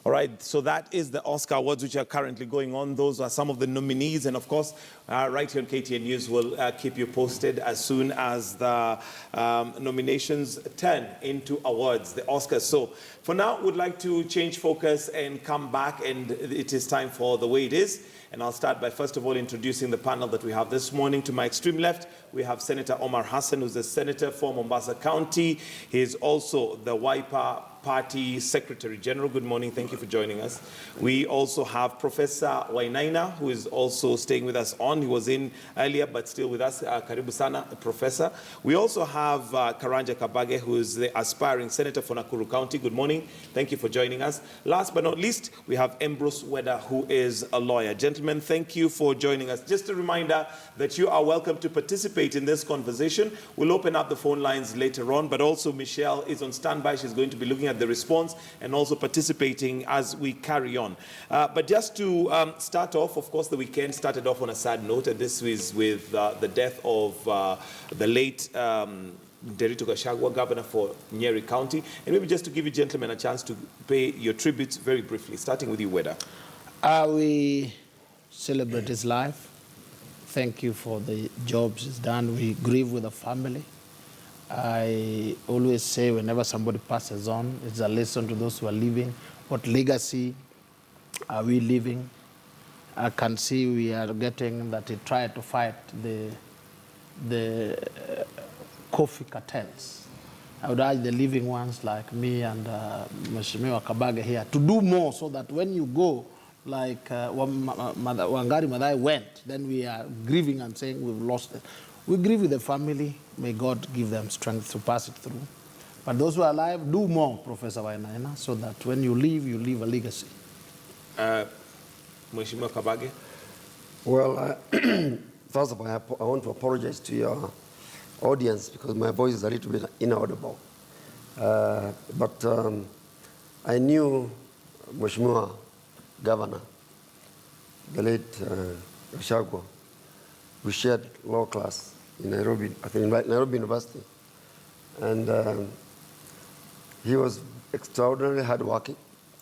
All right, so that is the Oscar Awards which are currently going on. Those are some of the nominees, and of course, right here on KTN News, we'll keep you posted as soon as the nominations turn into awards, the Oscars. So for now, we'd like to change focus and come back, and it is time for The Way It Is. And I'll start by first of all introducing the panel that we have this morning. To my extreme left, we have Senator Omar Hassan, who's the senator for Mombasa County. He is also the Wiper Party Secretary General. Good morning. Thank you for joining us. We also have Professor Wainaina, who is also staying with us on. He was in earlier, but still with us. Karibu sana, Professor. We also have Karanja Kabage, who is the aspiring senator for Nakuru County. Good morning. Thank you for joining us. Last but not least, we have Ambrose Weda, who is a lawyer. Gentlemen, thank you for joining us. Just a reminder that you are welcome to participate in this conversation. We'll open up the phone lines later on, but also Michelle is on standby. She's going to be looking at the response and also participating as we carry on. But just to start off, of course, the weekend started off on a sad note, and this was with the death of the late Derito Gachagua, governor for Nyeri County. And maybe just to give you gentlemen a chance to pay your tributes very briefly, starting with you, Weda. We celebrate his life. Thank you for the jobs he's done. We grieve with the family. I always say whenever somebody passes on, it's a lesson to those who are living. What legacy are we leaving? I can see we are getting that he tried to fight the coffee cartels. I would urge the living ones like me and Mheshimiwa Kabage here to do more so that when you go, like Wangari Maathai went, then we are grieving and saying we've lost it. We grieve with the family. May God give them strength to pass it through. But those who are alive, do more, Professor Wainaina, so that when you leave a legacy. Mheshimiwa Kabage. Well, first of all, I want to apologize to your audience because my voice is a little bit inaudible. But I knew Mheshimiwa Governor, the late Gachagua. We shared law class in Nairobi, I think Nairobi University. And he was extraordinarily hardworking,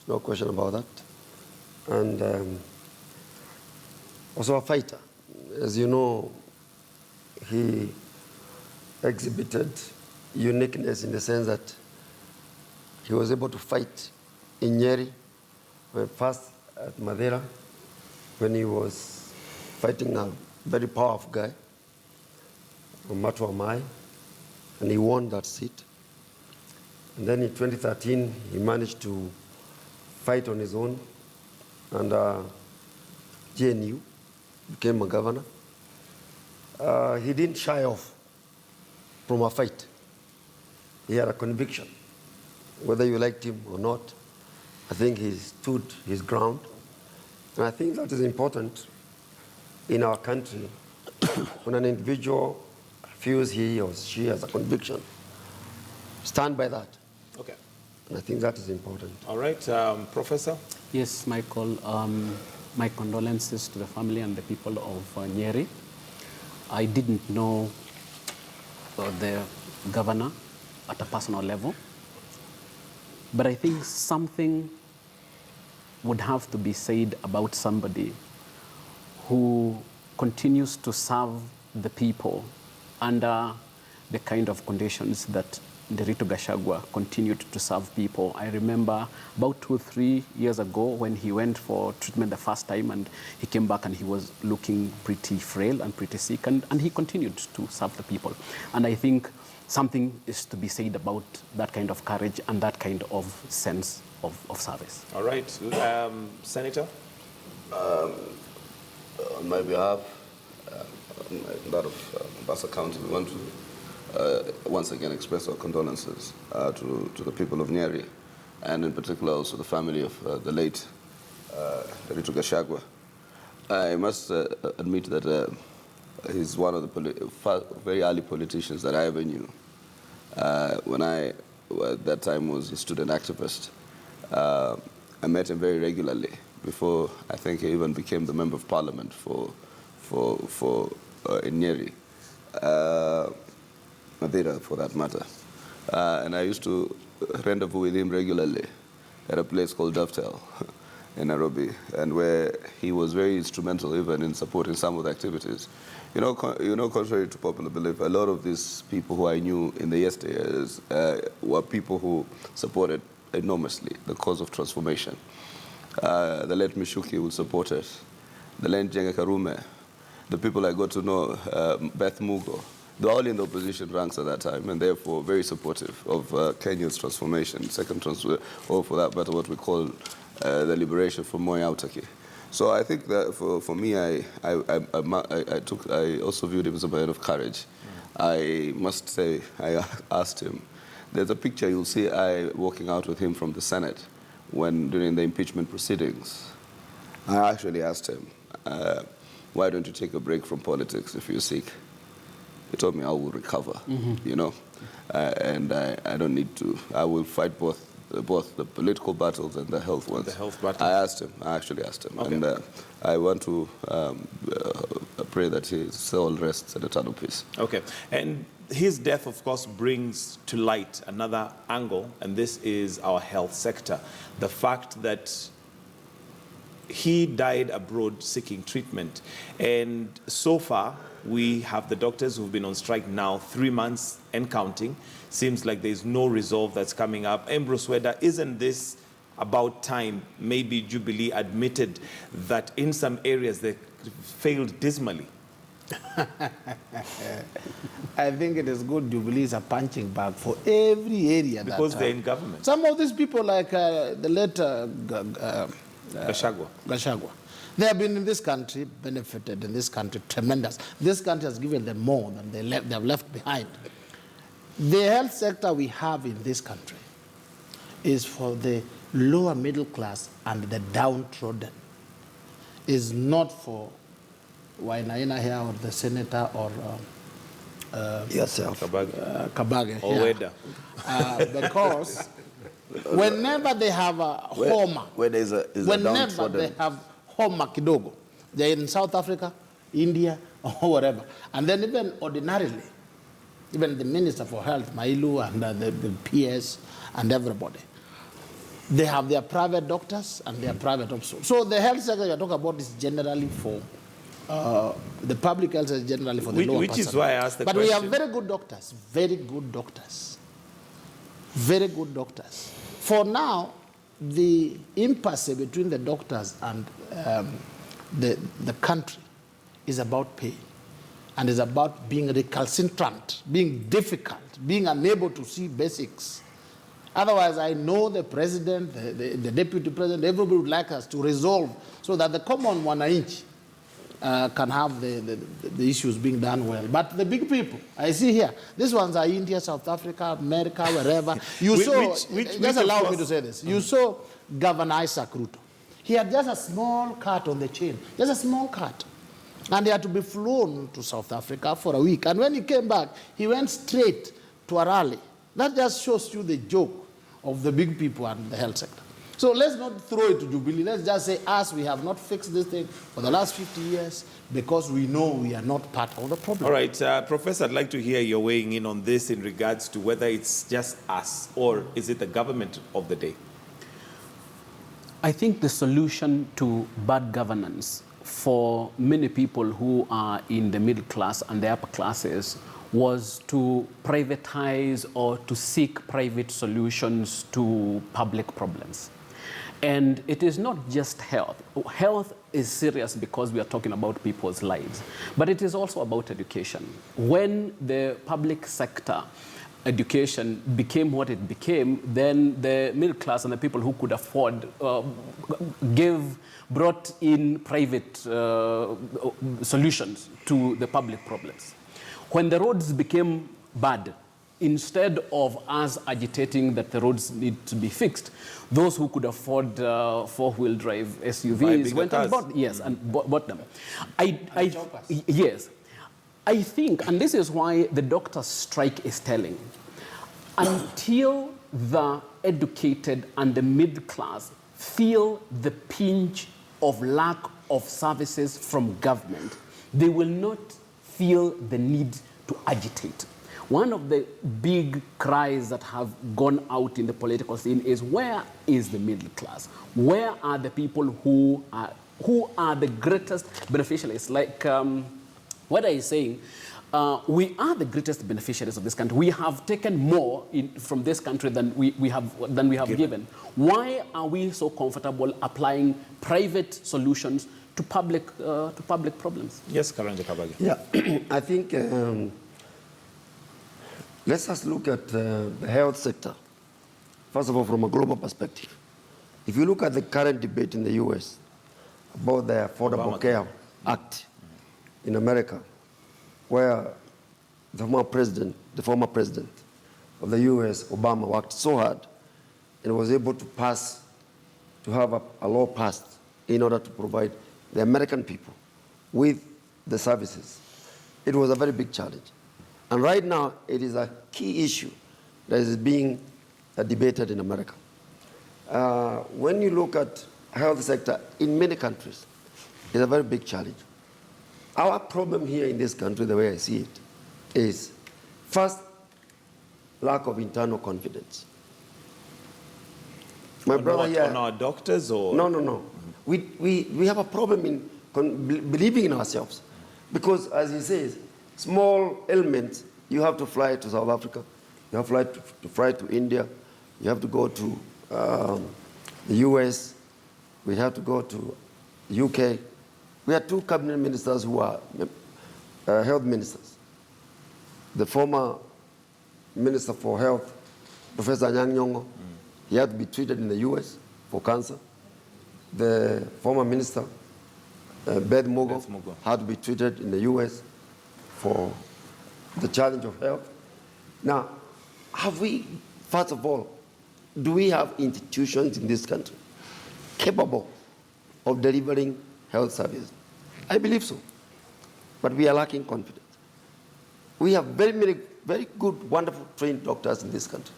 no question about that. And also a fighter. As you know, he exhibited uniqueness in the sense that he was able to fight in Nyeri, first at Madeira, when he was fighting a very powerful guy, Matua Mai, and he won that seat. And then in 2013, he managed to fight on his own, and GNU became a governor. He didn't shy off from a fight. He had a conviction. Whether you liked him or not, I think he stood his ground. And I think that is important in our country. When an individual feels he or she has a conviction, stand by that. Okay. And I think that is important. All right, Professor? Yes, Michael, my condolences to the family and the people of Nyeri. I didn't know the governor at a personal level, but I think something would have to be said about somebody who continues to serve the people under the kind of conditions that Derito Gachagua continued to serve people. I remember about 2 or 3 years ago when he went for treatment the first time, and he came back and he was looking pretty frail and pretty sick, and he continued to serve the people. And I think something is to be said about that kind of courage and that kind of sense of service. All right, Senator? On my behalf, that of Mombasa County, we want to once again express our condolences to the people of Nyeri, and in particular also the family of the late Derito Gachagua. I must admit that he's one of the very early politicians that I ever knew. When I, at that time, was a student activist, I met him very regularly before I think he even became the member of parliament for Nyeri, Madeira for that matter. And I used to rendezvous with him regularly. at a place called Dovetail in Nairobi, and where he was very instrumental even in supporting some of the activities. Contrary to popular belief, a lot of these people who I knew in the yesteryears were people who supported enormously the cause of transformation. The late Mishuki would support it. The late Jenge Karume, the people I got to know, Beth Mugo, they were all in the opposition ranks at that time, and therefore very supportive of Kenya's transformation, or for that matter, what we call the liberation from Moi Autaki. So I think that for me, I also viewed him as a man of courage. I must say, I asked him. There's a picture you'll see I walking out with him from the Senate during the impeachment proceedings. I actually asked him, why don't you take a break from politics if you're sick? He told me I will recover, and I don't need to. I will fight both the political battles and the health ones. The health battles. I actually asked him. Okay. And I want to pray that his soul rests in eternal peace. Okay. And his death, of course, brings to light another angle, and this is our health sector. The fact that he died abroad seeking treatment. And so far, we have the doctors who've been on strike now 3 months and counting. Seems like there's no resolve that's coming up. Ambrose Weda, isn't this about time maybe Jubilee admitted that in some areas they failed dismally? I think it is good Jubilee is a punching bag for every area. Because they're in government. Some of these people, like the late Gachagua. They have been in this country, benefited in this country, tremendous. This country has given them more than they have left behind. The health sector we have in this country is for the lower middle class and the downtrodden. Is not for Wainaina here or the senator or Yourself. Kabage. Or Weda. Because whenever they have a homa, Where there's a whenever downtrodden. they have homa kidogo, they're in South Africa, India, or whatever. And then even ordinarily, even the Minister for Health, Mailu, and the PS, and everybody, they have their private doctors and their private hospitals. So the health sector you're talking about is generally for, the public health is generally for the lower Which is person. why I asked the But question. we have very good doctors, very good doctors. Very good doctors. For now, the impasse between the doctors and the country is about pay, and is about being recalcitrant, being difficult, being unable to see basics. Otherwise, I know the president, the deputy president, everybody would like us to resolve so that the common wananchi can have the issues being done well. But the big people, I see here, these ones are India, South Africa, America, wherever. Just allow me to say this. You saw Governor Isaac Ruto. He had just a small cut on the chain, just a small cut. And he had to be flown to South Africa for a week. And when he came back, he went straight to a rally. That just shows you the joke of the big people and the health sector. So let's not throw it to Jubilee. Let's just say, we have not fixed this thing for the last 50 years because we know we are not part of the problem. All right, Professor, I'd like to hear your weighing in on this in regards to whether it's just us or is it the government of the day? I think the solution to bad governance for many people who are in the middle class and the upper classes was to privatize or to seek private solutions to public problems. And it is not just health. Health is serious because we are talking about people's lives, but it is also about education. When the public sector education became what it became, then the middle class and the people who could afford brought in private solutions to the public problems. When the roads became bad, instead of us agitating that the roads need to be fixed, those who could afford four-wheel drive SUVs went and bought them. Yes. I think, and this is why the doctors' strike is telling, until the educated and the middle class feel the pinch of lack of services from government, they will not feel the need to agitate. One of the big cries that have gone out in the political scene is, where is the middle class? Where are the people who are the greatest beneficiaries? Like what I is saying, we are the greatest beneficiaries of this country. We have taken more from this country than we have given. Why are we so comfortable applying private solutions to public problems? Yes, Karanja Kabage. Yeah, I think let's just look at the health sector. First of all, from a global perspective. If you look at the current debate in the US about the Affordable Care Act in America, where the former president of the US, Obama, worked so hard and was able to have a law passed in order to provide the American people with the services. It was a very big challenge. And right now, it is a key issue that is being debated in America. When you look at health sector in many countries, it's a very big challenge. Our problem here in this country, the way I see it, is first, lack of internal confidence. My brother here, on our doctors or? No. We have a problem in believing in ourselves. Because, as he says, small ailments, you have to fly to South Africa, you have to fly to India, you have to go to the US, we have to go to the UK. We had two cabinet ministers who are health ministers. The former Minister for Health, Professor Anyang' Nyong'o, he had to be treated in the US for cancer. The former minister, Beth Mogo, had to be treated in the US for the challenge of health. Now, have we, first of all, do we have institutions in this country capable of delivering health services? I believe so, but we are lacking confidence. We have very many, very good, wonderful trained doctors in this country.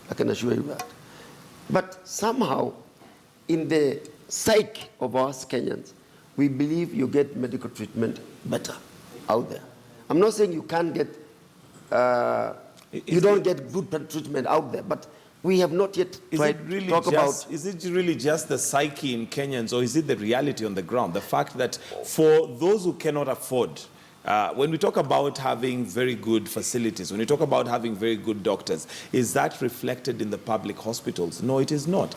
I can assure you that. But somehow, in the psyche of us Kenyans, we believe you get medical treatment better out there. I'm not saying you can't get, you don't get good treatment out there, but we have not yet tried to talk about. Is it really just the psyche in Kenyans, or is it the reality on the ground? The fact that for those who cannot afford, when we talk about having very good facilities, when we talk about having very good doctors, is that reflected in the public hospitals? No, it is not.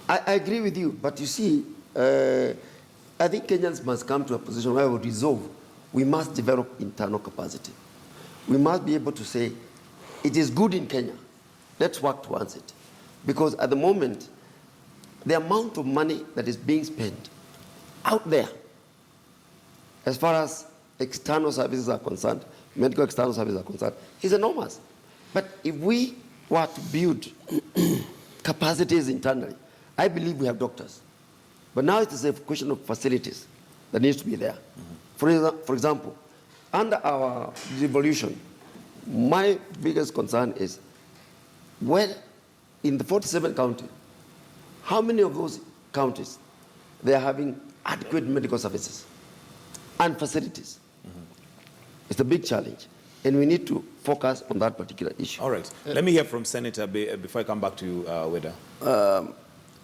I agree with you, but you see, I think Kenyans must come to a position where we resolve. We must develop internal capacity. We must be able to say, it is good in Kenya. Let's work towards it. Because at the moment, the amount of money that is being spent out there, as far as external services are concerned, medical external services are concerned, is enormous. But if we were to build capacities internally, I believe we have doctors. But now it is a question of facilities that needs to be there. For example, under our devolution, my biggest concern is, well, in the 47 counties, how many of those counties they are having adequate medical services and facilities? It's a big challenge, and we need to focus on that particular issue. All right. Let me hear from Senator before I come back to you, Weda.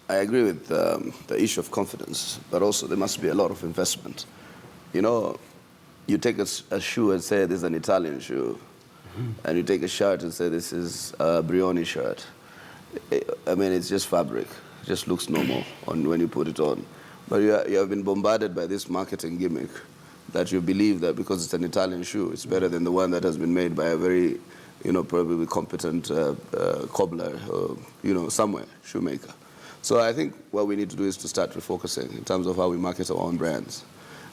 I agree with the issue of confidence, but also there must be a lot of investment. You know, you take a shoe and say this is an Italian shoe, and you take a shirt and say this is a Brioni shirt. I mean, it's just fabric. It just looks normal when you put it on. But you have been bombarded by this marketing gimmick that you believe that because it's an Italian shoe, it's better than the one that has been made by a very, probably competent cobbler or, somewhere, shoemaker. So I think what we need to do is to start refocusing in terms of how we market our own brands.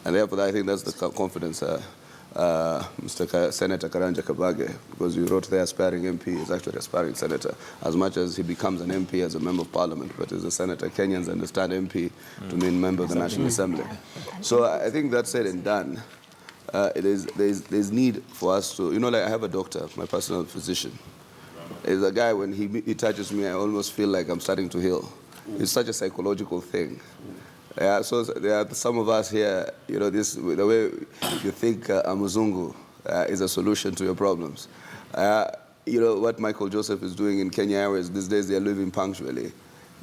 And therefore, I think that's the confidence Mr. Senator Karanja Kabage, because you wrote there aspiring MP, is actually aspiring senator. As much as he becomes an MP as a member of parliament, but as a senator, Kenyans understand MP to mean member of the National Assembly. So I think that's said and done. There's need for us to, like I have a doctor, my personal physician. Is a guy, when he touches me, I almost feel like I'm starting to heal. It's such a psychological thing. Yeah, so there are some of us here, the way you think Amuzungu is a solution to your problems. You know, what Michael Joseph is doing in Kenya Airways, these days they're living punctually.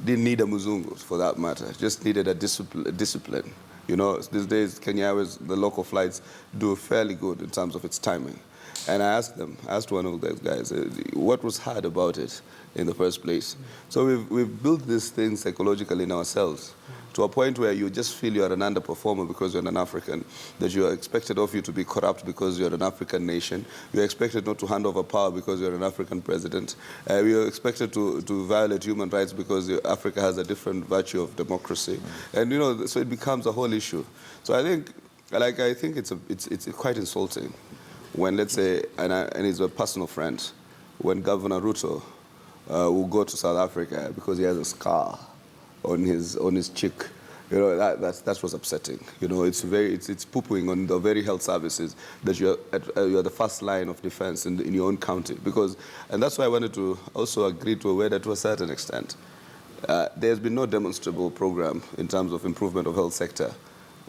Didn't need a Muzungu for that matter, just needed a discipline. You know, these days Kenya Airways, the local flights do fairly good in terms of its timing. And I asked one of those guys, what was hard about it in the first place? So we've built this thing psychologically in ourselves to a point where you just feel you're an underperformer because you're an African, that you're expected of you to be corrupt because you're an African nation. You're expected not to hand over power because you're an African president. You're expected to violate human rights because Africa has a different virtue of democracy. And, you know, so it becomes a whole issue. So I think it's quite insulting when, let's say, and he's a personal friend, when Governor Ruto will go to South Africa because he has a scar on his cheek. You know, that was upsetting. You know, it's poo-pooing on the very health services that you're the first line of defense in your own county. And that's why I wanted to also agree to a to a certain extent. There's been no demonstrable program in terms of improvement of health sector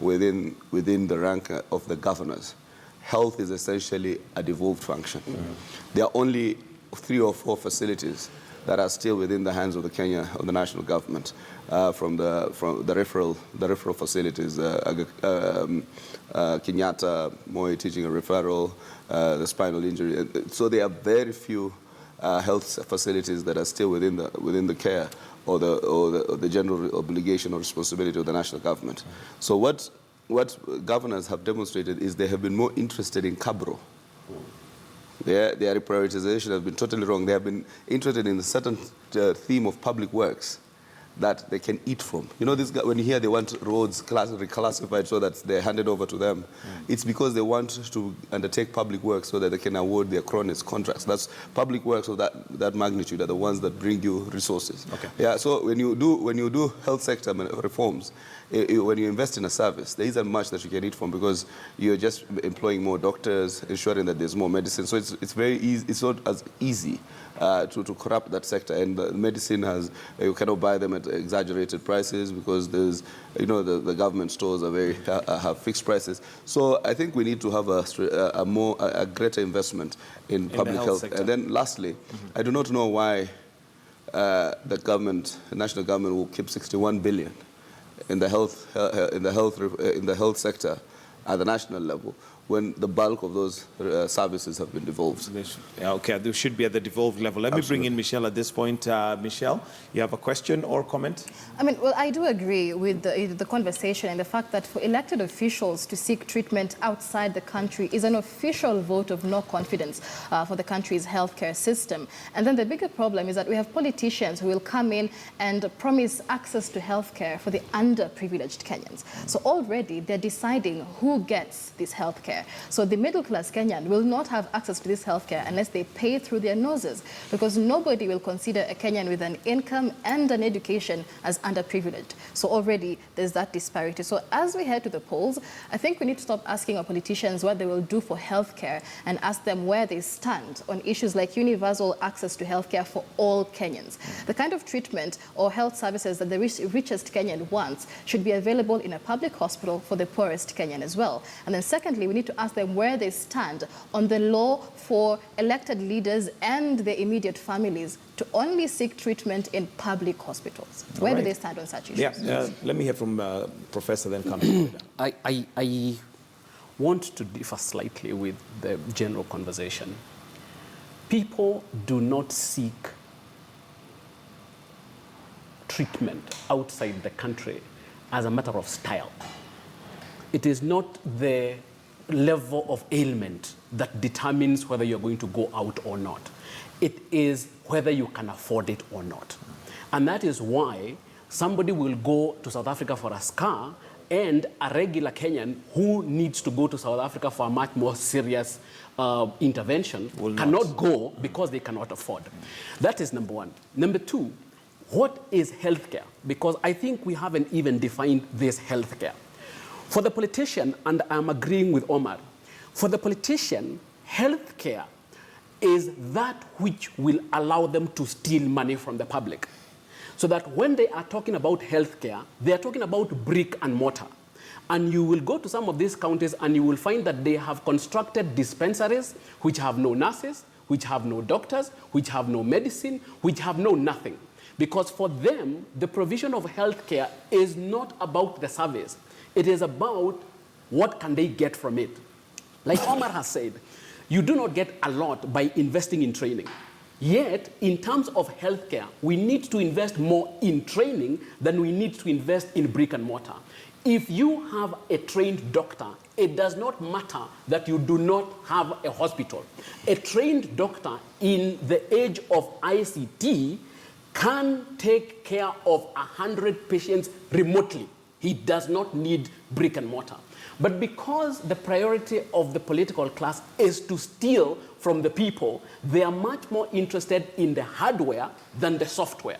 within the rank of the governors. Health is essentially a devolved function. There are only 3 or 4 facilities that are still within the hands of the national government, from the referral facilities, Kenyatta, Moi teaching and referral, the spinal injury. So there are very few health facilities that are still within the care or the general obligation or responsibility of the national government. So what governors have demonstrated is they have been more interested in Cabro. Their prioritization has been totally wrong. They have been interested in a certain theme of public works that they can eat from. You know, when you hear they want roads reclassified so that they're handed over to them, it's because they want to undertake public works so that they can award their cronies contracts. That's public works of that magnitude are the ones that bring you resources. Okay. Yeah. So when you do health sector reforms, when you invest in a service, there isn't much that you can eat from because you're just employing more doctors, ensuring that there's more medicine. So it's very easy. It's not as easy to corrupt that sector. And the medicine you cannot buy them at exaggerated prices because there's, you know, the government stores are have fixed prices. So I think we need to have a greater investment in public health. Sector. And then lastly, I do not know why the national government will keep 61 billion in the health sector at the national level when the bulk of those services have been devolved. They should be at the devolved level. Let me bring in Michelle at this point. Michelle, you have a question or comment? I mean, well, I do agree with the conversation and the fact that for elected officials to seek treatment outside the country is an official vote of no confidence for the country's healthcare system. And then the bigger problem is that we have politicians who will come in and promise access to healthcare for the underprivileged Kenyans. So already they're deciding who gets this healthcare. So the middle-class Kenyan will not have access to this healthcare unless they pay through their noses, because nobody will consider a Kenyan with an income and an education as underprivileged. So already there's that disparity. So as we head to the polls, I think we need to stop asking our politicians what they will do for healthcare and ask them where they stand on issues like universal access to healthcare for all Kenyans. The kind of treatment or health services that the richest Kenyan wants should be available in a public hospital for the poorest Kenyan as well. And then secondly, we need to ask them where they stand on the law for elected leaders and their immediate families to only seek treatment in public hospitals. Where do they stand on such issues? Yeah, let me hear from Professor, then come to I want to differ slightly with the general conversation. People do not seek treatment outside the country as a matter of style. It is not the level of ailment that determines whether you're going to go out or not. It is whether you can afford it or not. And that is why somebody will go to South Africa for a scar, and a regular Kenyan who needs to go to South Africa for a much more serious intervention cannot go because they cannot afford. That is number one. Number two, what is healthcare? Because I think we haven't even defined this healthcare. For the politician, and I'm agreeing with Omar, for the politician, healthcare is that which will allow them to steal money from the public. So that when they are talking about healthcare, they are talking about brick and mortar. And you will go to some of these counties and you will find that they have constructed dispensaries which have no nurses, which have no doctors, which have no medicine, which have no nothing. Because for them, the provision of health care is not about the service. It is about what can they get from it. Like Omar has said, you do not get a lot by investing in training. Yet, in terms of healthcare, we need to invest more in training than we need to invest in brick and mortar. If you have a trained doctor, it does not matter that you do not have a hospital. A trained doctor in the age of ICT can take care of 100 patients remotely. He does not need brick and mortar. But because the priority of the political class is to steal from the people, they are much more interested in the hardware than the software.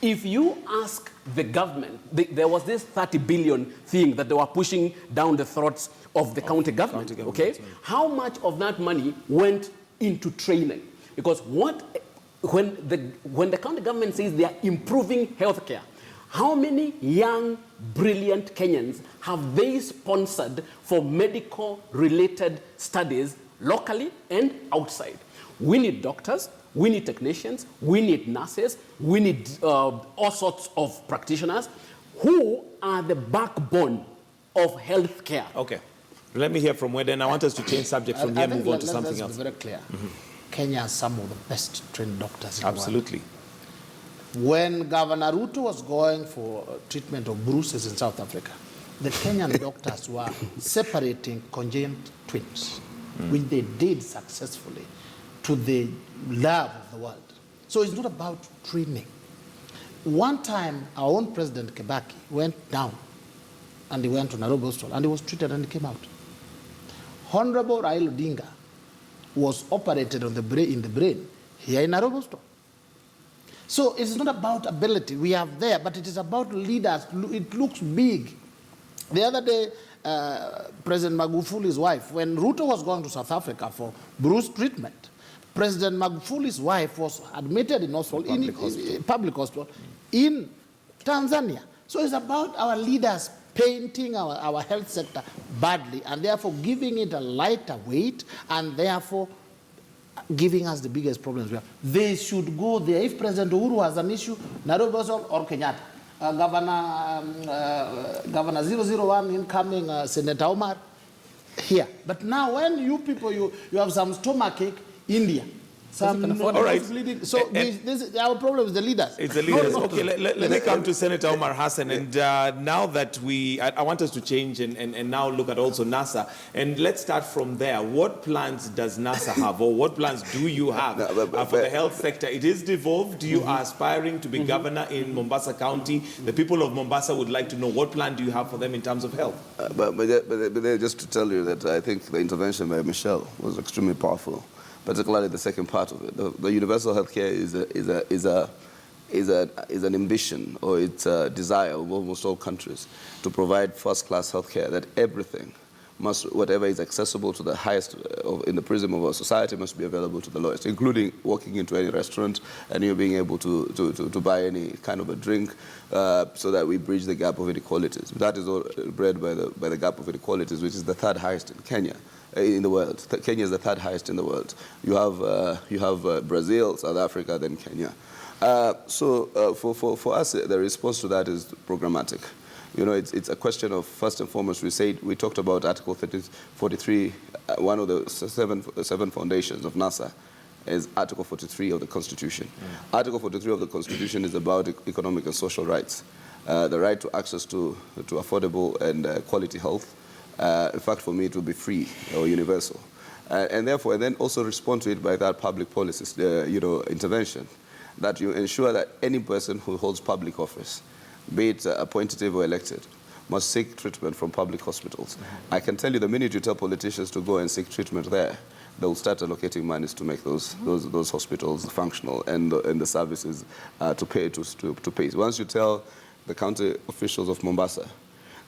If you ask the government, there was this 30 billion thing that they were pushing down the throats of the county government, okay? How much of that money went into training? Because when the county government says they are improving healthcare, how many young, brilliant Kenyans have they sponsored for medical-related studies locally and outside? We need doctors, we need technicians, we need nurses, we need all sorts of practitioners who are the backbone of healthcare. Okay. Let me hear from Weden. I want us to change subject from here and move on to something else. Be very clear. Kenya has some of the best trained doctors in the world. Absolutely. When Governor Ruto was going for treatment of bruises in South Africa, the Kenyan doctors were separating congenital twins, which they did successfully to the love of the world. So it's not about training. One time, our own President Kibaki went down and he went to Nairobi Hospital and he was treated and he came out. Honorable Raila Odinga was operated on in the brain here in Nairobi Hospital. So it's not about ability. We have there, but it is about leaders. It looks big. The other day, President Magufuli's wife, when Ruto was going to South Africa for bruise treatment, President Magufuli's wife was admitted in public hospital in Tanzania. So it's about our leaders painting our health sector badly and therefore giving it a lighter weight and therefore giving us the biggest problems we have. They should go there. If President Uhuru has an issue, Nairobi or Kenyatta, Governor 001 incoming, Senator Omar, here. But now when you people, you have some stomachache, India. Some all right. Bleeding. So our problem is the leaders. It's the leaders. Okay, let me come to Senator Omar Hassan. And now that I want us to change and now look at also NASA. And let's start from there. What plans does NASA have, or what plans do you have for the health sector? It is devolved. You are aspiring to be governor in Mombasa County. The people of Mombasa would like to know, what plan do you have for them in terms of health? But just to tell you that I think the intervention by Michelle was extremely powerful. Particularly the second part of it. The universal healthcare is an ambition, or it's a desire of almost all countries to provide first-class healthcare, that everything whatever is accessible to the highest in the prism of our society must be available to the lowest, including walking into any restaurant and you being able to buy any kind of a drink, so that we bridge the gap of inequalities. That is all bred by the gap of inequalities, which is the third highest in Kenya. In the world. Kenya is the third highest in the world. You have Brazil, South Africa, then Kenya. So for us, the response to that is programmatic. You know, it's a question of, first and foremost, we talked about Article 43, one of the seven foundations of NASA is Article 43 of the Constitution. Article 43 of the Constitution is about economic and social rights, the right to access to affordable and quality health. In fact, for me, it will be free or universal. And therefore, and then also respond to it by that public policies, intervention, that you ensure that any person who holds public office, be it appointed or elected, must seek treatment from public hospitals. I can tell you, the minute you tell politicians to go and seek treatment there, they'll start allocating monies to make those hospitals functional and the services to pay. Once you tell the county officials of Mombasa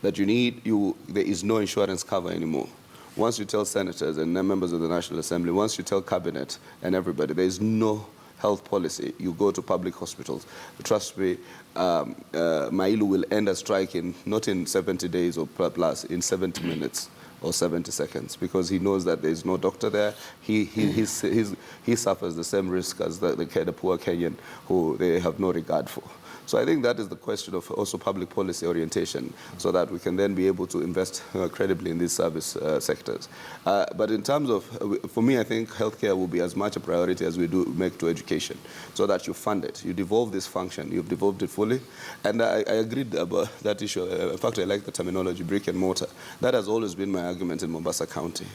that there is no insurance cover anymore. Once you tell senators and members of the National Assembly, once you tell cabinet and everybody, there is no health policy, you go to public hospitals. Trust me, Mailu will end a strike not in 70 days or plus, in 70 minutes. or 70 seconds because he knows that there's no doctor there. He suffers the same risk as the poor Kenyan who they have no regard for. So I think that is the question of also public policy orientation so that we can then be able to invest credibly in these service sectors. But in terms of, for me, I think healthcare will be as much a priority as we do make to education so that you fund it. You devolve this function. You've devolved it fully. And I agreed about that issue. In fact, I like the terminology, brick and mortar. That has always been my argument in Mombasa County.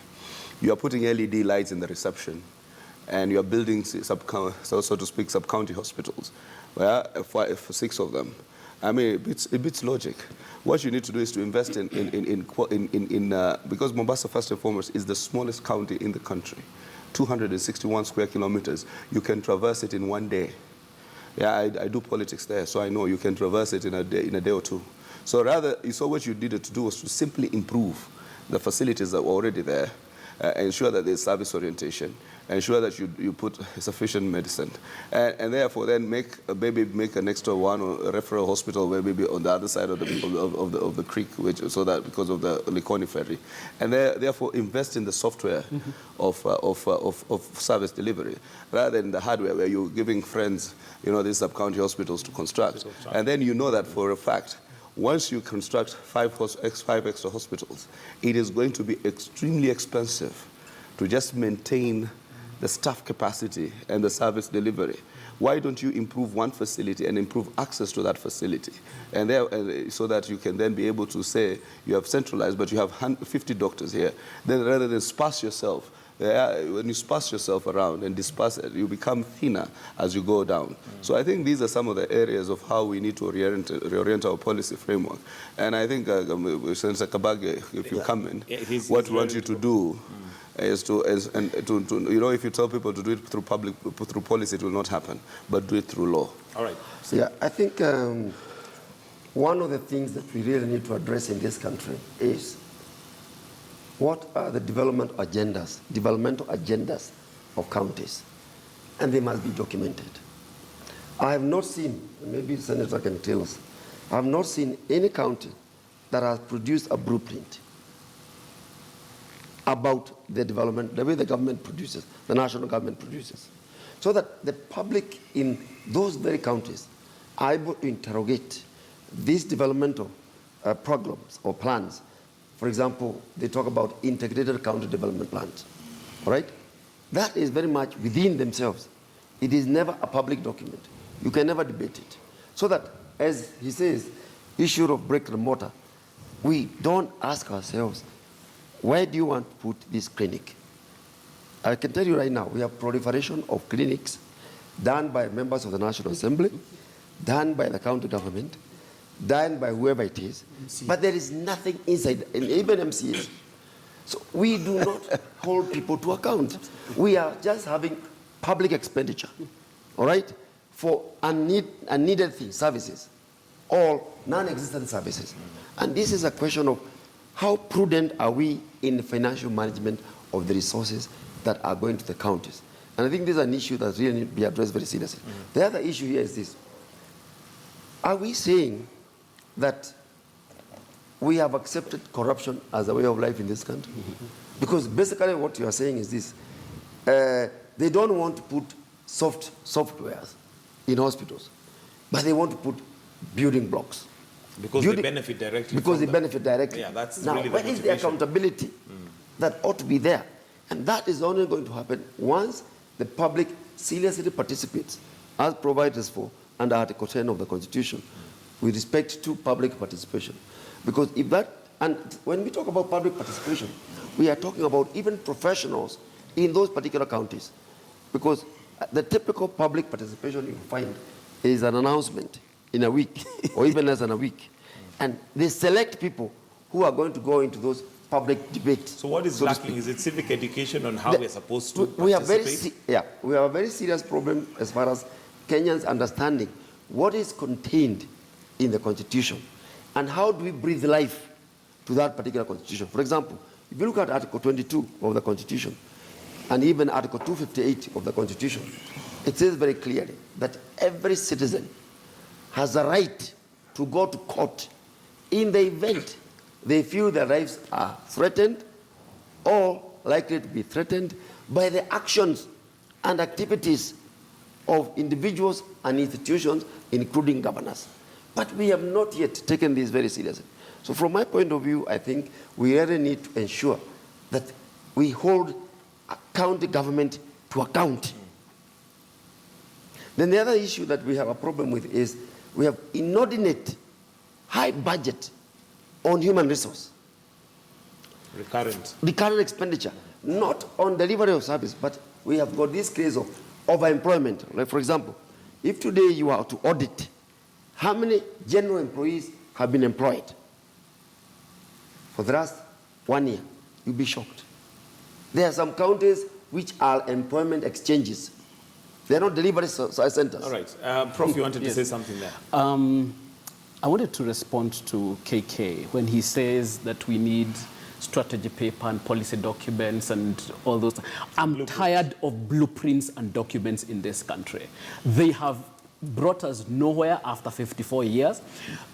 You are putting LED lights in the reception and you are building, so to speak, sub-county hospitals. For 6 of them. I mean, it beats logic. What you need to do is to invest because Mombasa, first and foremost, is the smallest county in the country. 261 square kilometers. You can traverse it in one day. Yeah, I do politics there, so I know you can traverse it in a day or two. So what you needed to do was to simply improve the facilities that were already there, ensure that there's service orientation, ensure that you put sufficient medicine, and therefore then make an extra one or a referral hospital where maybe on the other side of the creek, so that because of the Likoni ferry, and therefore invest in the software of service delivery rather than the hardware where you're giving friends, these sub-county hospitals to construct, and then you know that for a fact. Once you construct 5 extra hospitals, it is going to be extremely expensive to just maintain the staff capacity and the service delivery. Why don't you improve one facility and improve access to that facility? And so that you can then be able to say you have centralized, but you have 50 doctors here. Then rather than sparse yourself, when you sparse yourself around and disperse it, you become thinner as you go down. So I think these are some of the areas of how we need to reorient our policy framework. And I think, Senator Kabage, if you come in, what we want you to do is if you tell people to do it through policy, it will not happen, but do it through law. All right. Yeah, I think one of the things that we really need to address in this country is what are the developmental agendas of counties, and they must be documented. I have not seen, maybe the Senator can tell us, I have not seen any county that has produced a blueprint about the development, the way the government produces, the national government produces, so that the public in those very counties are able to interrogate these developmental programs or plans. For example, they talk about integrated county development plans, all right? That is very much within themselves. It is never a public document. You can never debate it. So that, as he says, issue of brick and mortar, we don't ask ourselves, where do you want to put this clinic? I can tell you right now, we have proliferation of clinics done by members of the National Assembly, done by the county government, done by whoever it is, but there is nothing inside, and even MCAs. So we do not hold people to account. We are just having public expenditure, all right, for unneeded things, services, or non-existent services. And this is a question of how prudent are we in the financial management of the resources that are going to the counties. And I think this is an issue that really needs to be addressed very seriously. The other issue here is this. Are we saying that we have accepted corruption as a way of life in this country? Because basically what you are saying is this. They don't want to put softwares in hospitals, but they want to put building blocks. Because they benefit directly. Because they benefit directly. Yeah, that's now, really where is the accountability that ought to be there? And that is only going to happen once the public seriously participates, as provided for under Article 10 of the Constitution, with respect to public participation. Because if that, and when we talk about public participation, we are talking about even professionals in those particular counties. Because the typical public participation you find is an announcement in a week, or even less than a week. And they select people who are going to go into those public debates. So what is lacking? Is it civic education on how we're supposed to participate? We have a very serious problem as far as Kenyans understanding what is contained in the Constitution and how do we breathe life to that particular Constitution. For example, if you look at Article 22 of the Constitution and even Article 258 of the Constitution, it says very clearly that every citizen has a right to go to court in the event they feel their lives are threatened all likely to be threatened by the actions and activities of individuals and institutions, including governors. But we have not yet taken this very seriously. So from my point of view, I think we really need to ensure that we hold county government to account. Then the other issue that we have a problem with is we have inordinate high budget on human resource. Recurrent expenditure, not on delivery of service, but we have got this case of overemployment. Like for example, if today you are to audit how many general employees have been employed for the last 1 year, you'll be shocked. There are some counties which are employment exchanges. They're not delivery centers. All right. Prof, you wanted to say something there. I wanted to respond to KK when he says that we need strategy paper and policy documents and all those. I'm tired of blueprints and documents in this country. They have brought us nowhere after 54 years.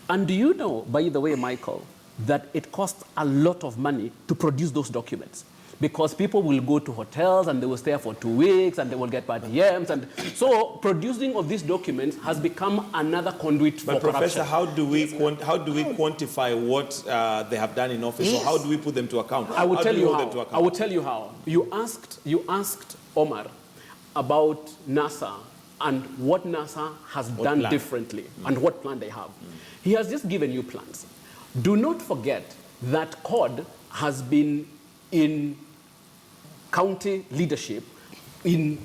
And do you know, by the way, Michael, that it costs a lot of money to produce those documents? Because people will go to hotels and they will stay for 2 weeks and they will get bad DMs. And so producing of these documents has become another conduit for corruption. But Professor, how do we quantify what they have done in office? Yes. Or how do we put them to account? I will tell you how. I will tell you how. You asked Omar about NASA and what NASA has done differently and what plan they have. He has just given you plans. Do not forget that CORD has been in county leadership in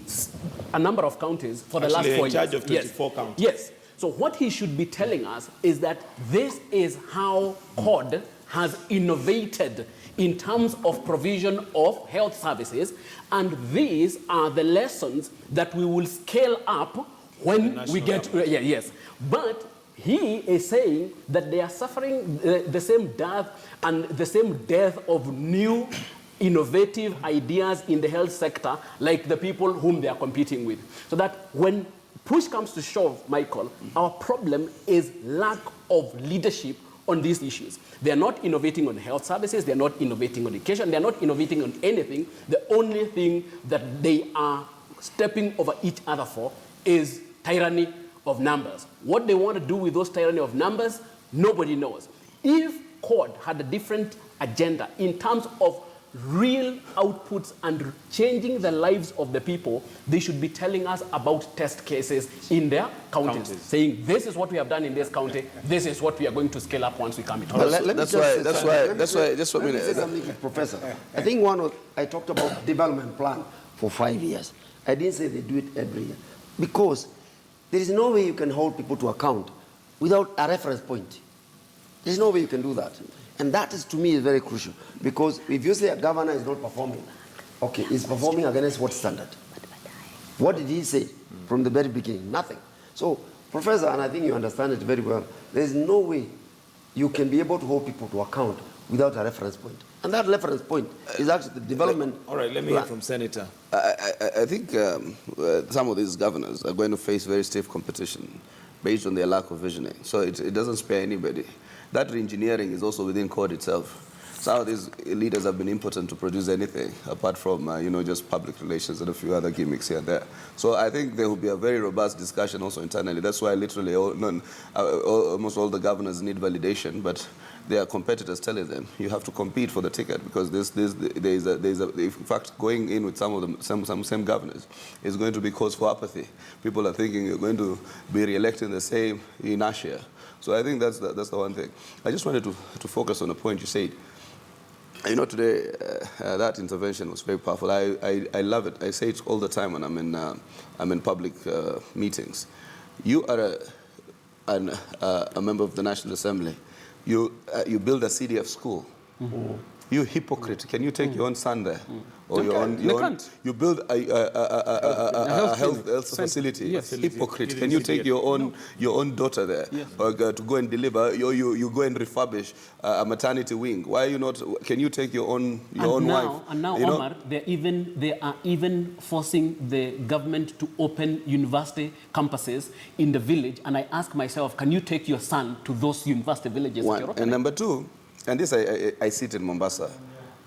a number of counties for the last 4 years. In charge of 24 counties. Yes. So what he should be telling us is that this is how CORD has innovated in terms of provision of health services, and these are the lessons that we will scale up when we get yes. But he is saying that they are suffering the same death and the same death of new innovative ideas in the health sector like the people whom they are competing with. So that when push comes to shove, Michael, our problem is lack of leadership on these issues. They are not innovating on health services, they are not innovating on education, they are not innovating on anything. The only thing that they are stepping over each other for is tyranny of numbers. What they want to do with those tyranny of numbers, nobody knows. If CORD had a different agenda in terms of real outputs and changing the lives of the people, they should be telling us about test cases in their counties. Saying this is what we have done in this county, this is what we are going to scale up once we come into office. That's why Professor, I think I talked about development plan for 5 years. I didn't say they do it every year because there is no way you can hold people to account without a reference point. There's no way you can do that. And that is, to me, is very crucial. Because if you say a governor is not performing, okay, is performing against what standard? What did he say from the very beginning? Nothing. So, Professor, and I think you understand it very well, there is no way you can be able to hold people to account without a reference point. And that reference point is actually the development. All right, let me hear from Senator. I think some of these governors are going to face very stiff competition based on their lack of visioning. So it doesn't spare anybody. That re-engineering is also within CORD itself. Some of these leaders have been impotent to produce anything apart from, just public relations and a few other gimmicks here and there. So I think there will be a very robust discussion also internally. That's why literally almost all the governors need validation, but their competitors telling them you have to compete for the ticket because in fact, going in with some of the same governors is going to be cause for apathy. People are thinking you're going to be re-electing the same inertia. So I think that's the one thing. I just wanted to focus on a point you said. Today, that intervention was very powerful. I love it. I say it all the time when I'm in public meetings. You are a member of the National Assembly. You build a CDF school. Mm-hmm. You hypocrite. Can you take your own son there? Or you build a health facility. Yes. Hypocrite. Can you take your own daughter there? Yes. Or to go and deliver? You go and refurbish a maternity wing. Why are you not? Can you take your own wife? And now, Omar, they are even forcing the government to open university campuses in the village. And I ask myself, can you take your son to those university villages? One. And number two, and this I see it in Mombasa.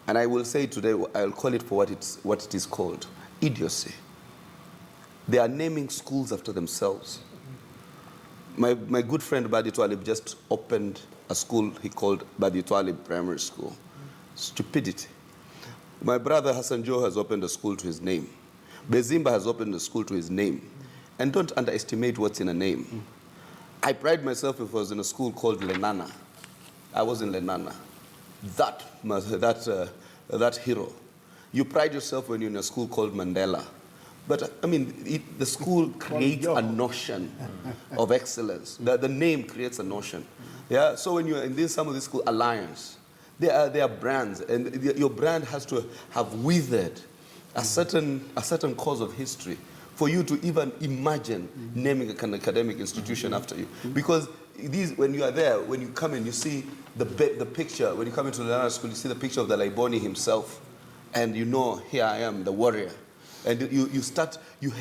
And I will say today, I'll call it for what it is called, idiocy. They are naming schools after themselves. My good friend Badi Twalib just opened a school he called Badi Twalib Primary School. Stupidity. My brother Hassan Joe has opened a school to his name. Bezimba has opened a school to his name. And don't underestimate what's in a name. I pride myself if I was in a school called Lenana. I was in Lenana. That hero. You pride yourself when you're in a school called Mandela. But I mean, the school creates a notion of excellence. The name creates a notion. Yeah. So when you're in some of these school Alliance, they are brands, and your brand has to have withered a certain cause of history for you to even imagine naming an academic institution after you. Because when you are there, when you come in, you see the picture. When you come into the Nana school, you see the picture of the Laiboni himself, and you know, here I am, the warrior. And you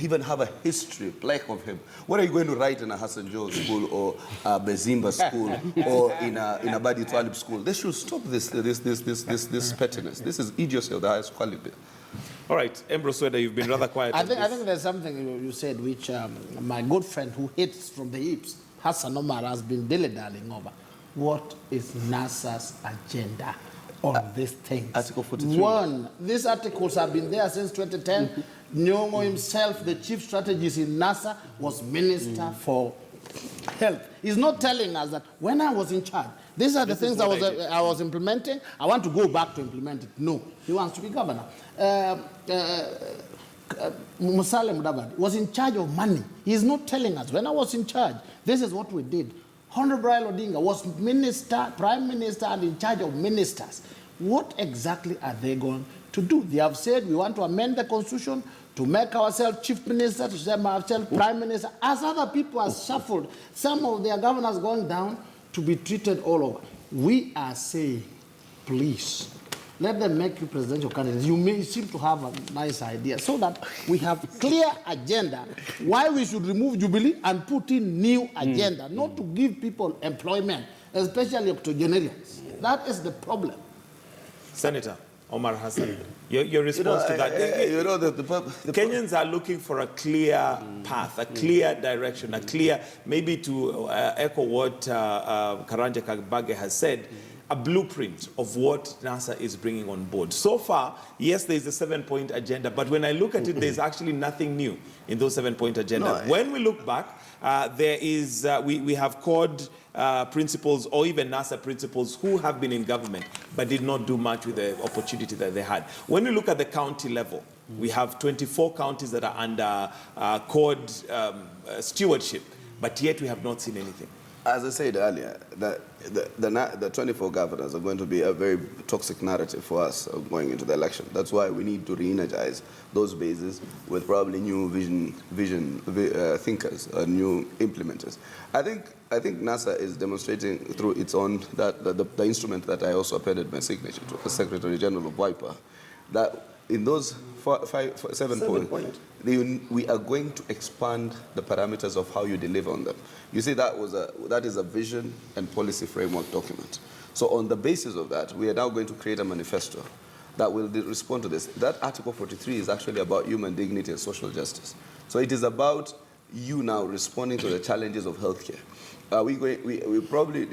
even have a history, plaque of him. What are you going to write in a Hassan Joe school or a Bezimba school or in a Badi Twalib school? They should stop this pettiness. This is idiocy of the highest quality. All right, Ambrose Weda, you've been rather quiet. I think there's something you said which my good friend who hates from the hips, Hassan Omar, has been dilly-dallying over. What is NASA's agenda on this thing? Article 43. One, these articles have been there since 2010. Nyong'o himself, the chief strategist in NASA, was Minister for Health. He's not telling us that when I was in charge, these are the things I was implementing. I want to go back to implement it. No, he wants to be governor. Musalia Mudavadi was in charge of money. He's not telling us, when I was in charge, this is what we did. Honorable Raila Odinga was minister, prime minister, and in charge of ministers. What exactly are they going to do? They have said we want to amend the constitution to make ourselves chief minister, to make ourselves prime minister. As other people have shuffled, some of their governors going down to be treated all over. We are saying, please, let them make you presidential candidates. You may seem to have a nice idea, so that we have clear agenda why we should remove Jubilee and put in new agenda, not to give people employment, especially octogenarians. That is the problem. Senator Omar Hassan, your response to that? The Kenyans are looking for a clear path, a clear direction, a clear, maybe to echo what Karanja Kabage has said, a blueprint of what NASA is bringing on board. So far, yes, there's a 7-point agenda, but when I look at it, there's actually nothing new in those 7-point agenda. When we look back, there is, we have CORD principals or even NASA principals who have been in government but did not do much with the opportunity that they had. When we look at the county level, we have 24 counties that are under CORD stewardship, but yet we have not seen anything. As I said earlier, the 24 governors are going to be a very toxic narrative for us going into the election. That's why we need to re-energize those bases with probably new vision thinkers, new implementers. I think NASA is demonstrating through its own, the instrument that I also appended my signature to, the Secretary General of WIPA, that in those 7 points, we are going to expand the parameters of how you deliver on them. You see, that is a vision and policy framework document. So on the basis of that, we are now going to create a manifesto that will respond to this. That Article 43 is actually about human dignity and social justice. So it is about you now responding to the challenges of healthcare. We probably,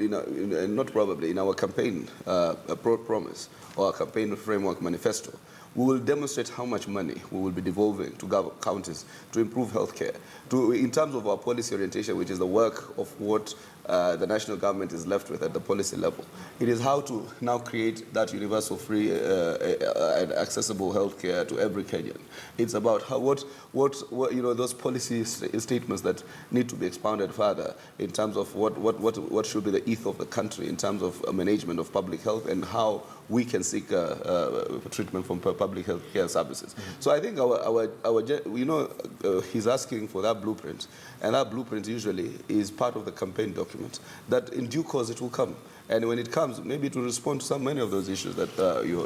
not probably, in our campaign promise or our campaign framework manifesto, we will demonstrate how much money we will be devolving to counties to improve healthcare. In terms of our policy orientation, which is the work of what the national government is left with at the policy level, it is how to now create that universal free and accessible healthcare to every Kenyan. It's about how, what those policy statements that need to be expounded further in terms of what should be the ethos of the country in terms of management of public health and how we can seek treatment from public health care services. So I think he's asking for that blueprint, and that blueprint usually is part of the campaign document that in due course it will come. And when it comes, maybe it will respond to many of those issues that you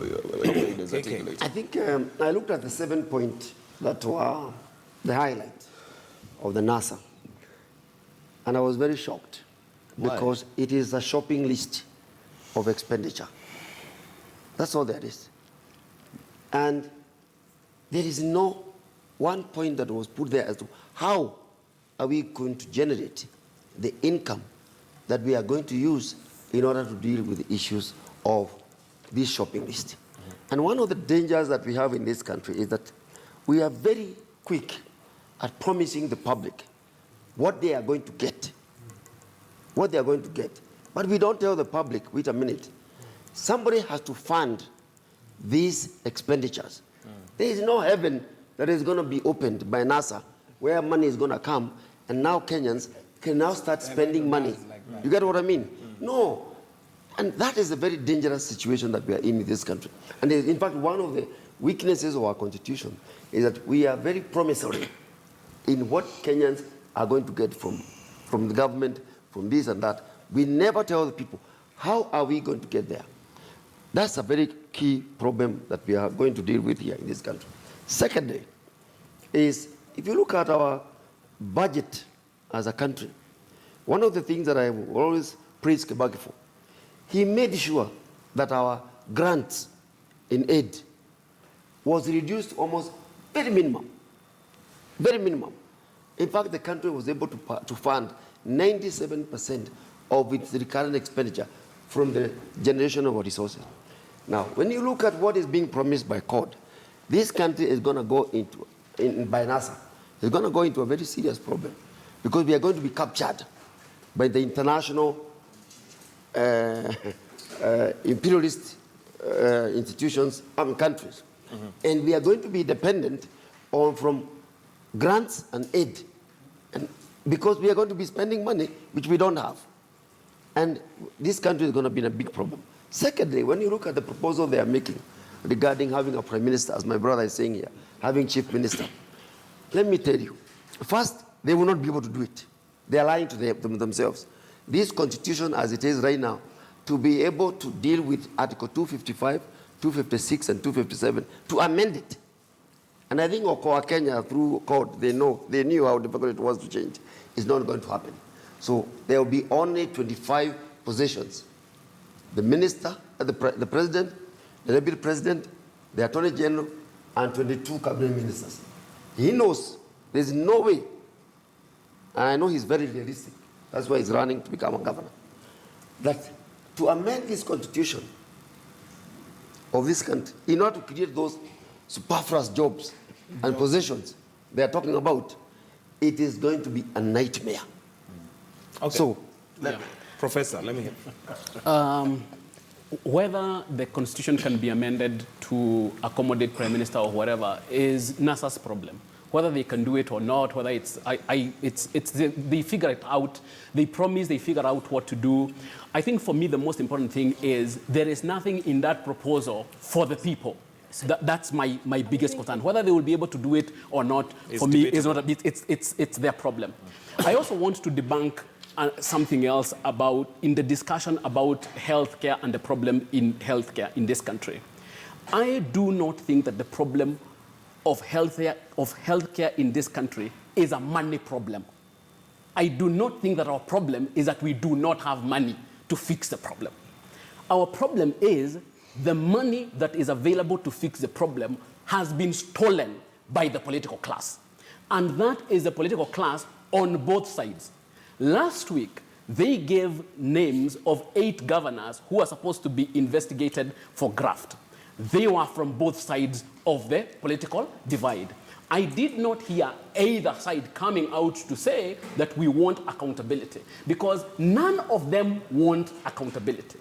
articulated. I think I looked at the 7 points that were the highlight of the NASA, and I was very shocked. Why? Because it is a shopping list of expenditure. That's all there is. And there is no one point that was put there as to how are we going to generate the income that we are going to use in order to deal with the issues of this shopping list. And one of the dangers that we have in this country is that we are very quick at promising the public what they are going to get. What they are going to get. But we don't tell the public, wait a minute, somebody has to fund these expenditures. There is no heaven that is going to be opened by NASA where money is going to come, and now Kenyans can now start spending money. You get what I mean? No. And that is a very dangerous situation that we are in this country. And in fact, one of the weaknesses of our constitution is that we are very promissory in what Kenyans are going to get from the government, from this and that. We never tell the people, how are we going to get there? That's a very key problem that we are going to deal with here in this country. Secondly, is if you look at our budget as a country, one of the things that I will always praise Kibaki for, he made sure that our grants in aid was reduced to almost very minimum. Very minimum. In fact, the country was able to fund 97% of its recurrent expenditure from the generation of resources. Now, when you look at what is being promised by CORD, this country is going to go into, by NASA, is going to go into a very serious problem because we are going to be captured by the international imperialist institutions and countries. And we are going to be dependent from grants and aid, and because we are going to be spending money which we don't have. And this country is going to be in a big problem. Secondly, when you look at the proposal they are making regarding having a prime minister, as my brother is saying here, having chief minister, let me tell you, first, they will not be able to do it. They are lying to themselves. This constitution as it is right now, to be able to deal with Article 255, 256, and 257, to amend it. And I think Okoa Kenya, through court, they knew how difficult it was to change. It's not going to happen. So there will be only 25 positions. The minister, the president, the deputy president, the attorney general, and 22 cabinet ministers. He knows there's no way, and I know he's very realistic, that's why he's running to become a governor, that to amend this constitution of this country, in order to create those superfluous jobs and positions they are talking about, it is going to be a nightmare. Okay. So, Professor, let me hear. Whether the constitution can be amended to accommodate prime minister or whatever is NASA's problem. Whether they can do it or not, whether they figure it out, they promise, they figure out what to do. I think for me the most important thing is there is nothing in that proposal for the people. So that's my biggest concern. Whether they will be able to do it or not, for me, is not it's their problem. I also want to debunk something else in the discussion about healthcare and the problem in healthcare in this country. I do not think that the problem of healthcare in this country is a money problem. I do not think that our problem is that we do not have money to fix the problem. Our problem is the money that is available to fix the problem has been stolen by the political class. And that is the political class on both sides. Last week, they gave names of 8 governors who are supposed to be investigated for graft. They were from both sides of the political divide. I did not hear either side coming out to say that we want accountability, because none of them want accountability.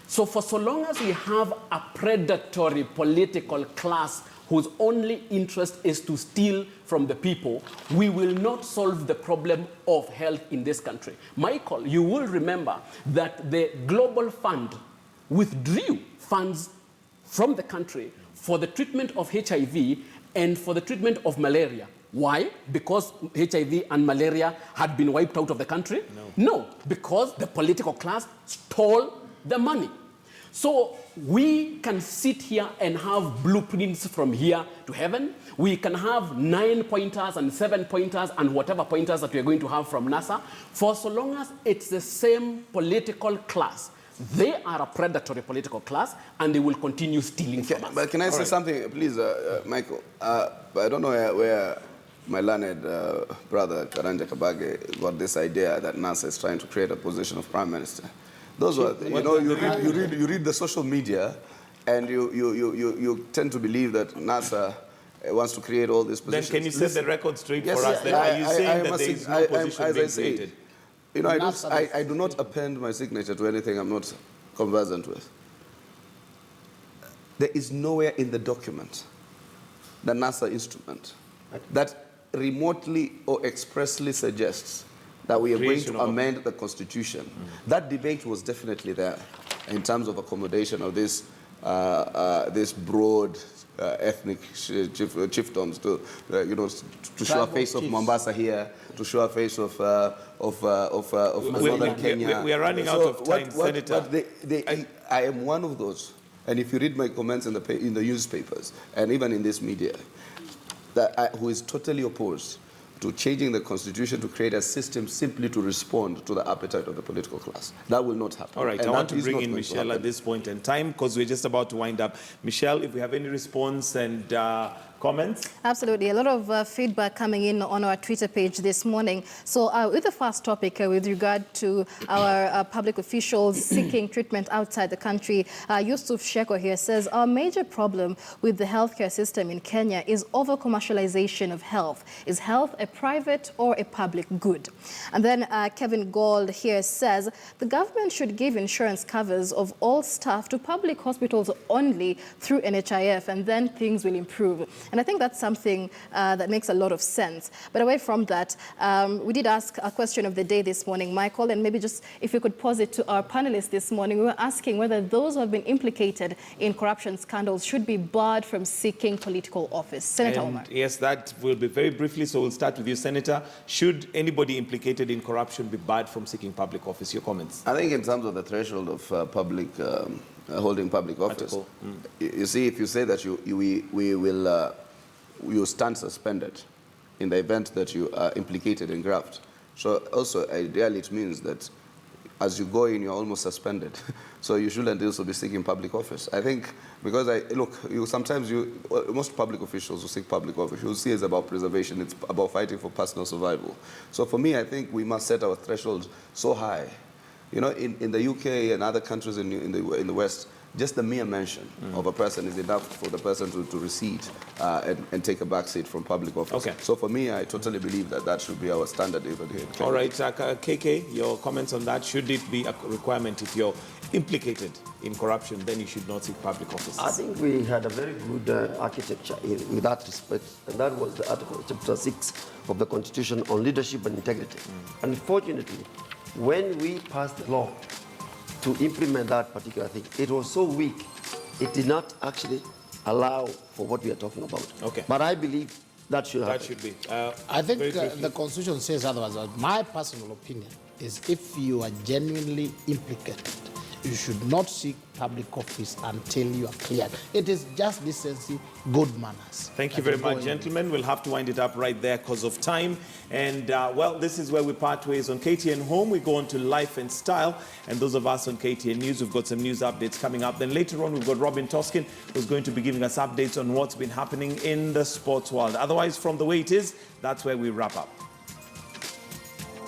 So for so long as we have a predatory political class whose only interest is to steal from the people, we will not solve the problem of health in this country. Michael, you will remember that the Global Fund withdrew funds from the country for the treatment of HIV and for the treatment of malaria. Why? Because HIV and malaria had been wiped out of the country? No, because the political class stole the money. So we can sit here and have blueprints from here to heaven. We can have 9 pointers and 7 pointers and whatever pointers that we are going to have from NASA. For so long as it's the same political class They are a predatory political class, and they will continue stealing from us. But can I say something, please, Michael? I don't know where my learned brother, Karanja Kabage, got this idea that NASA is trying to create a position of prime minister. Those were, you read the social media, and you tend to believe that NASA wants to create all these positions. Then can you set the record straight Yes, for us? Then are you saying that there is no position as being I said, created? you know, I do not append my signature to anything I'm not conversant with. There is nowhere in the document, the NASA instrument, that remotely or expressly suggests that we are going to amend the Constitution. That debate was definitely there in terms of accommodation of this, this broad ethnic chiefdoms to, to show a face of Mombasa here, to show a face of northern Kenya. We are running out of time, Senator. But I am one of those, and if you read my comments in the newspapers and even in this media, who is totally opposed to changing the Constitution to create a system simply to respond to the appetite of the political class. That will not happen. All right, and I want to bring in Michelle at this point in time because we're just about to wind up. Michelle, if we have any response and comments? Absolutely. A lot of feedback coming in on our Twitter page this morning. So with the first topic with regard to our public officials seeking treatment outside the country, Yusuf Sheko here says, our major problem with the healthcare system in Kenya is over-commercialization of health. Is health a private or a public good? And then Kevin Gold here says, the government should give insurance covers of all staff to public hospitals only through NHIF, and then things will improve. And I think that's something that makes a lot of sense. But away from that, we did ask a question of the day this morning, Michael, and maybe just if you could pose it to our panelists this morning. We were asking whether those who have been implicated in corruption scandals should be barred from seeking political office. Senator Omar. Yes, that will be very briefly, so we'll start with you, Senator. Should anybody implicated in corruption be barred from seeking public office? Your comments. I think in terms of the threshold of public holding public office, you see, if you say that you stand suspended in the event that you are implicated in graft. So also, ideally, it means that as you go in, you're almost suspended. So you shouldn't also be seeking public office. I think, because most public officials who seek public office, you'll see it's about preservation, it's about fighting for personal survival. So for me, I think we must set our thresholds so high. You know, in the UK and other countries in the West, just the mere mention of a person is enough for the person to recede and take a back seat from public office. Okay. So for me, I totally believe that should be our standard even here. All right, KK, your comments on that. Should it be a requirement if you're implicated in corruption, then you should not seek public office? I think we had a very good architecture in that respect, and that was the Article Chapter 6 of the Constitution on leadership and integrity. Unfortunately, when we passed the law to implement that particular thing, it was so weak, it did not actually allow for what we are talking about. Okay. But I believe that should happen. That should be. I think the Constitution says otherwise. My personal opinion is if you are genuinely implicated, you should not seek public office until you are cleared. It is just decency, good manners. Thank you very much, gentlemen. We'll have to wind it up right there because of time. And, well, this is where we part ways on KTN Home. We go on to Life and Style. And those of us on KTN News, we've got some news updates coming up. Then later on, we've got Robin Toskin, who's going to be giving us updates on what's been happening in the sports world. Otherwise, from the way it is, that's where we wrap up.